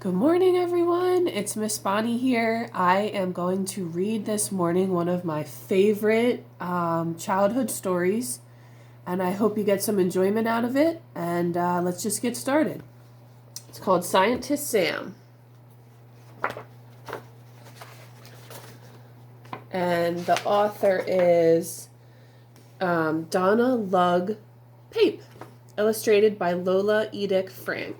Good morning, everyone. It's Miss Bonnie here. I am going to read this morning one of my favorite childhood stories, and I hope you get some enjoyment out of it. And let's just get started. It's called Scientist Sam. And the author is Donna Lug Pape, illustrated by Lola Edick Frank.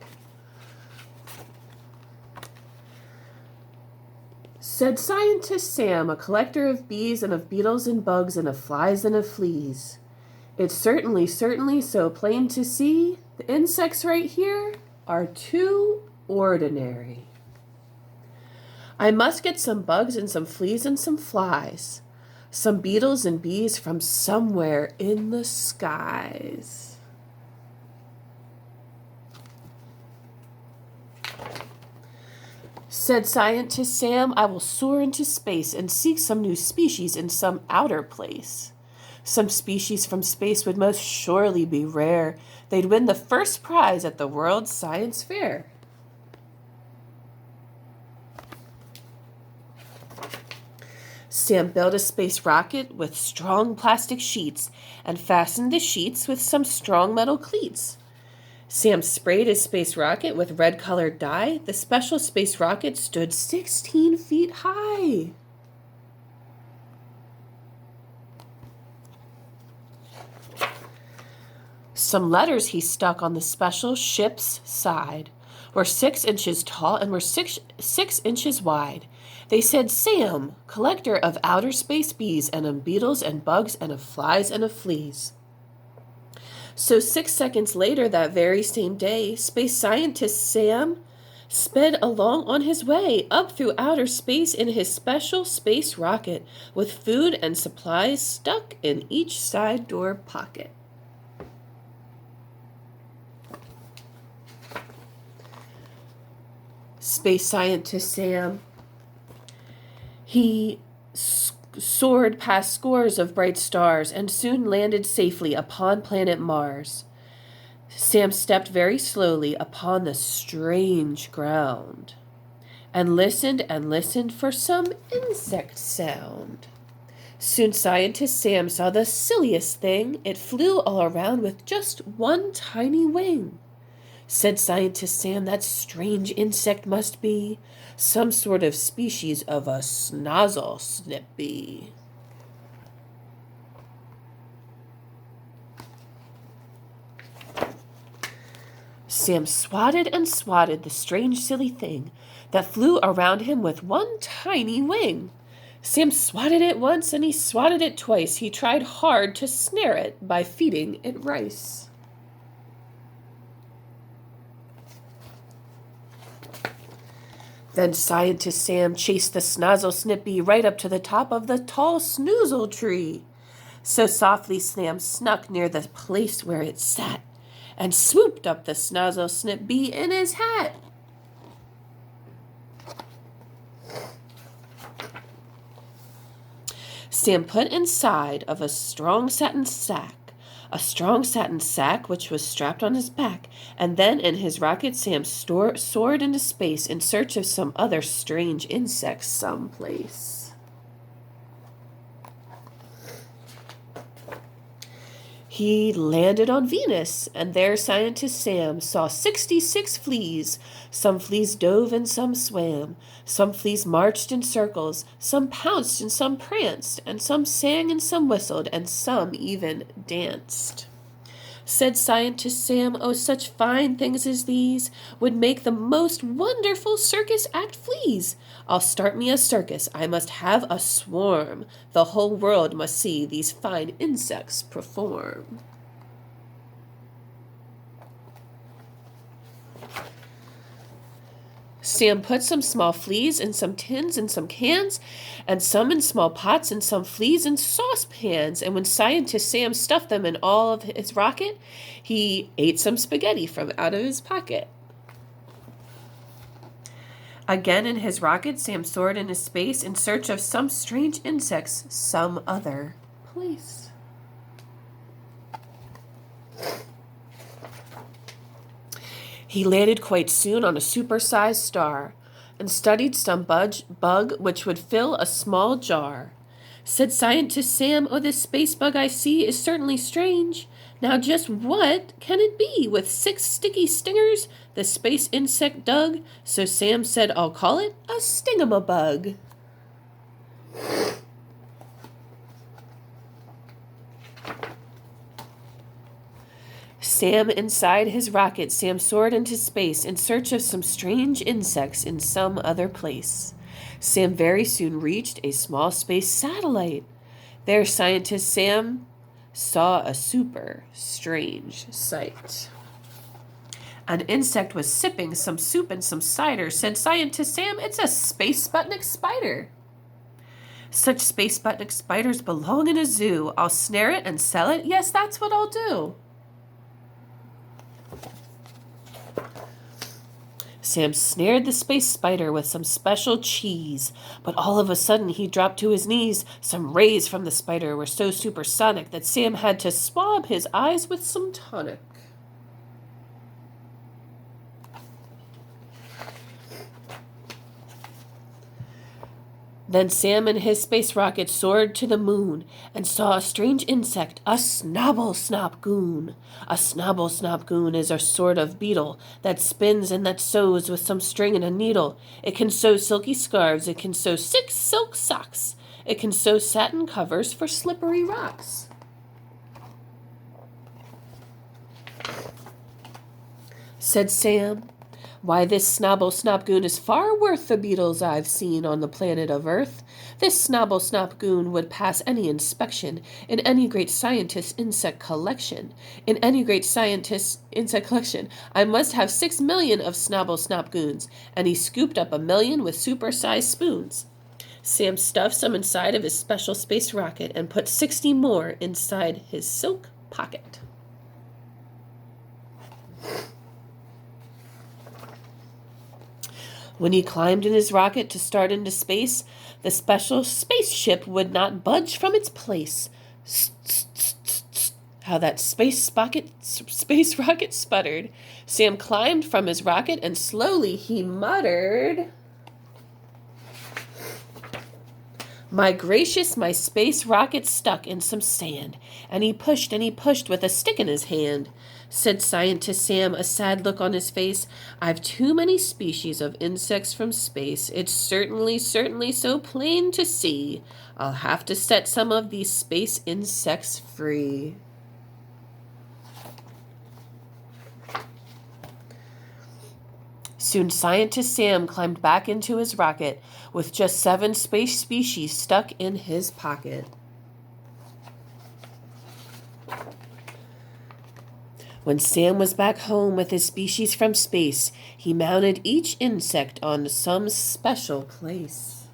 Said Scientist Sam, a collector of bees and of beetles and bugs and of flies and of fleas. It's certainly so plain to see the insects right here are too ordinary. I must get some bugs and some fleas and some flies, some beetles and bees from somewhere in the skies. Said Scientist Sam, I will soar into space and seek some new species in some outer place. Some species from space would most surely be rare. They'd win the first prize at the World Science Fair. Sam built a space rocket with strong plastic sheets and fastened the sheets with some strong metal cleats. Sam sprayed his space rocket with red-colored dye. The special space rocket stood 16 feet high. Some letters he stuck on the special ship's side were 6 inches tall and were 6 inches wide. They said, Sam, collector of outer space bees and of beetles and bugs and of flies and of fleas. So 6 seconds later, that very same day, space scientist Sam sped along on his way up through outer space in his special space rocket with food and supplies stuck in each side door pocket. Space scientist Sam. He soared past scores of bright stars and soon landed safely upon planet Mars. Sam stepped very slowly upon the strange ground and listened for some insect sound. Soon Scientist Sam saw the silliest thing. It flew all around with just one tiny wing. Said Scientist Sam, that strange insect must be some sort of species of a snozzle snip bee. Sam swatted and swatted the strange silly thing that flew around him with one tiny wing. Sam swatted it once and he swatted it twice. He tried hard to snare it by feeding it rice. Then Scientist Sam chased the snozzle snip bee right up to the top of the tall snoozle tree. So softly Sam snuck near the place where it sat and swooped up the snozzle snip bee in his hat. Sam put inside of a strong satin sack which was strapped on his back, and then in his rocket Sam soared into space in search of some other strange insects someplace. He landed on Venus, and there Scientist Sam saw 66 fleas. Some fleas dove and some swam. Some fleas marched in circles. Some pounced and some pranced, and some sang and some whistled, and some even danced. Said Scientist Sam, oh, such fine things as these would make the most wonderful circus act fleas. I'll start me a circus. I must have a swarm. The whole world must see these fine insects perform. Sam put some small fleas in some tins and some cans, and some in small pots, and some fleas in saucepans. And when Scientist Sam stuffed them in all of his rocket, he ate some spaghetti from out of his pocket. Again in his rocket, Sam soared into space in search of some strange insects some other place. He landed quite soon on a super-sized star and studied some bug which would fill a small jar. Said Scientist Sam, "Oh, this space bug I see is certainly strange. Now just what can it be with 6 sticky stingers the space insect dug?" So Sam said, "I'll call it a stingamabug." Sam inside his rocket, Sam soared into space in search of some strange insects in some other place. Sam very soon reached a small space satellite. There, Scientist Sam saw a super strange sight. An insect was sipping some soup and some cider. Said Scientist Sam, "It's a Space Sputnik spider." "Such Space Sputnik spiders belong in a zoo. I'll snare it and sell it. Yes, that's what I'll do." Sam snared the space spider with some special cheese, but all of a sudden he dropped to his knees. Some rays from the spider were so supersonic that Sam had to swab his eyes with some tonic. Then Sam and his space rocket soared to the moon and saw a strange insect, a snobble-snop-goon. A snobble-snop-goon is a sort of beetle that spins and that sews with some string and a needle. It can sew silky scarves. It can sew 6 silk socks. It can sew satin covers for slippery rocks. Said Sam, "Why, this snobble-snop-goon is far worth the beetles I've seen on the planet of Earth. This snobble-snop-goon would pass any inspection in any great scientist insect collection. In any great scientist insect collection, I must have 6 million of snobble-snop-goons." And he scooped up 1 million with super-sized spoons. Sam stuffed some inside of his special space rocket and put 60 more inside his silk pocket. When he climbed in his rocket to start into space, the special spaceship would not budge from its place. How that space rocket sputtered. Sam climbed from his rocket and slowly he muttered, "My gracious, my space rocket stuck in some sand." And he pushed with a stick in his hand. Said Scientist Sam, a sad look on his face, "I've too many species of insects from space. It's certainly so plain to see. I'll have to set some of these space insects free." Soon Scientist Sam climbed back into his rocket with just 7 space species stuck in his pocket. When Sam was back home with his species from space, he mounted each insect on some special place.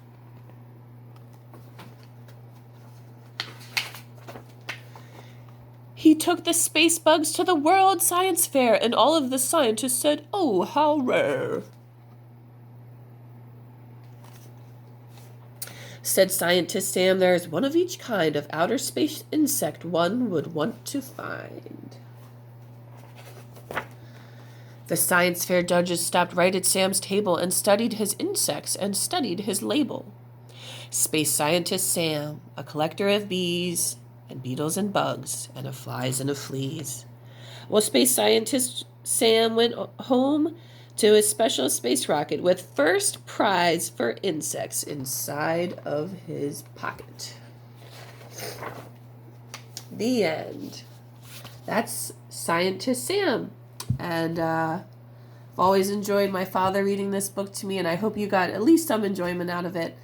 He took the space bugs to the World Science Fair, and all of the scientists said, "Oh, how rare." Said Scientist Sam, "There is one of each kind of outer space insect one would want to find." The science fair judges stopped right at Sam's table and studied his insects and studied his label. Space Scientist Sam, a collector of bees and beetles and bugs and of flies and of fleas. Well, Space Scientist Sam went home to his special space rocket with first prize for insects inside of his pocket. The end. That's Scientist Sam. And I've always enjoyed my father reading this book to me, and I hope you got at least some enjoyment out of it.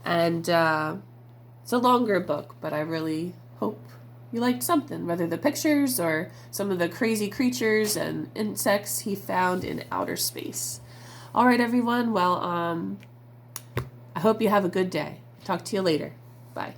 And it's a longer book, but I really hope you liked something, whether the pictures or some of the crazy creatures and insects he found in outer space. All right, everyone. Well, I hope you have a good day. Talk to you later. Bye.